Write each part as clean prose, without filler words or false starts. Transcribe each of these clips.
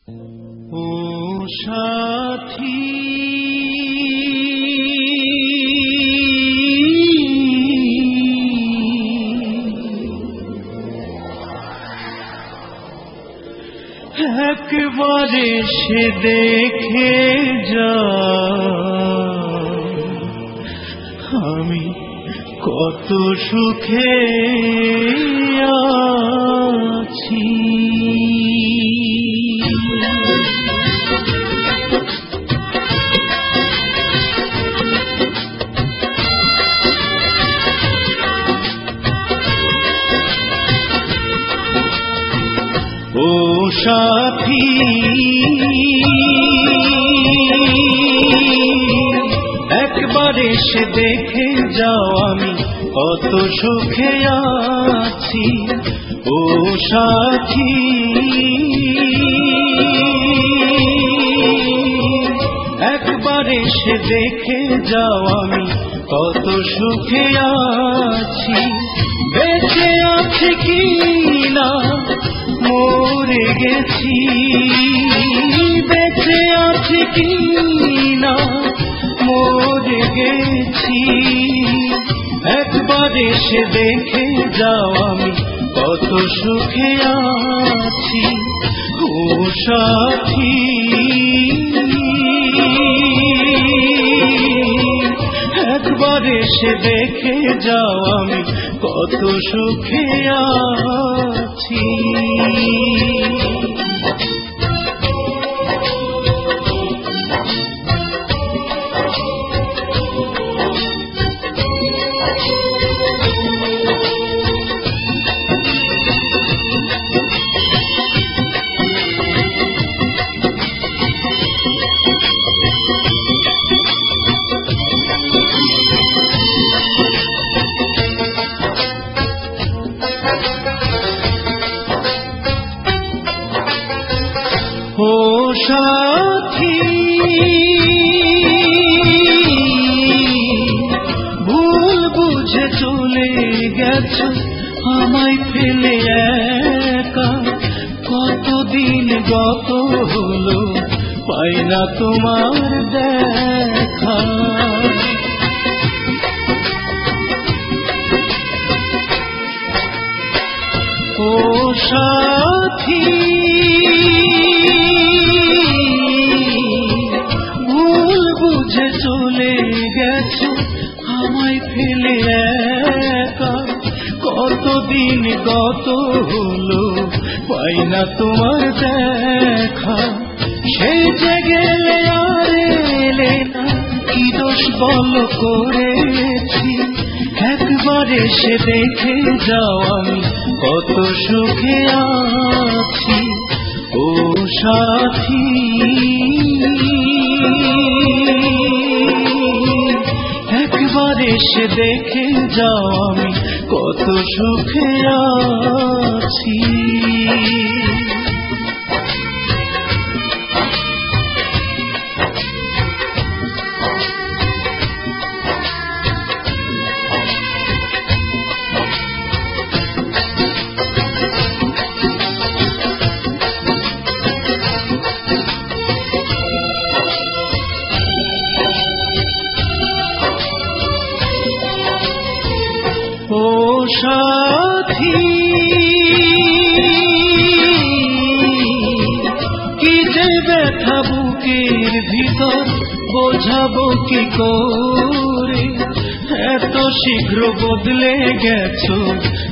ও সাথী একবার এসে দেখে যা আমি কত সুখে আছি। ও সাথী একবার এসে দেখে যাও আমি কত সুখে আছি। ও সাথী একবার এসে দেখে যাও আমি কত সুখে আছি। বেঁচে আছে কি না মরে গেছি, বেঁচে আছে কি না মরে গেছি। একবার এসে দেখে যাও আমি কত সুখে আছি। ও সাথী একবার এসে দেখে যাও আমি কত সুখে আছি। ও সাথী ভুল বুঝে চলে গেছো আমায় ফেলে একা। কতদিন গত হলো পাই না তোমার দেখা। ও সাথী ভুল বুঝে চলে গেছো আমায় ফেলে একা। কতদিন গত হলো পাই না তোমার দেখা। সে যে গেলে আর এলে না কি দোষ বল করেছি। একবার এসে দেখে যাও আমি কত সুখে আছি। ও সাথী একবার এসে দেখে যাও আমি কত সুখে আছি। ও সাথী কি যে ব্যথা বুকের ভিতর বোঝাবো কি করে। এত শীঘ্র বদলে গেছো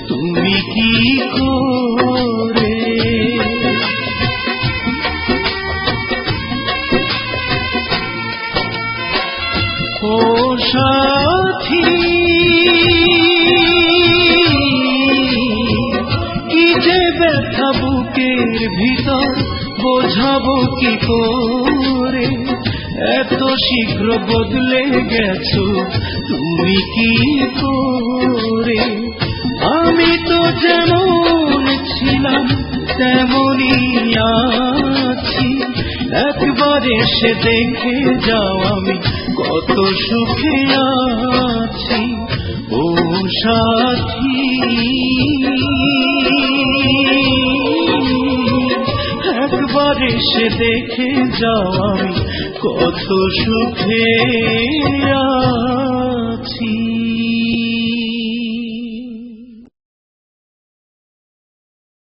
তুমি কি করে। ও সাথী কি যে ব্যথা বুকের ভিতর বোঝাবো কি করে। এত শীঘ্র বদলে গেছো তুমি কি করে। আমি তো যেমন ছিলাম তেমনই আছি। একবার এসে দেখে যাও আমি কত সুখে আছি। ও সাথী একবার এসে দেখে যাও আমি কত সুখে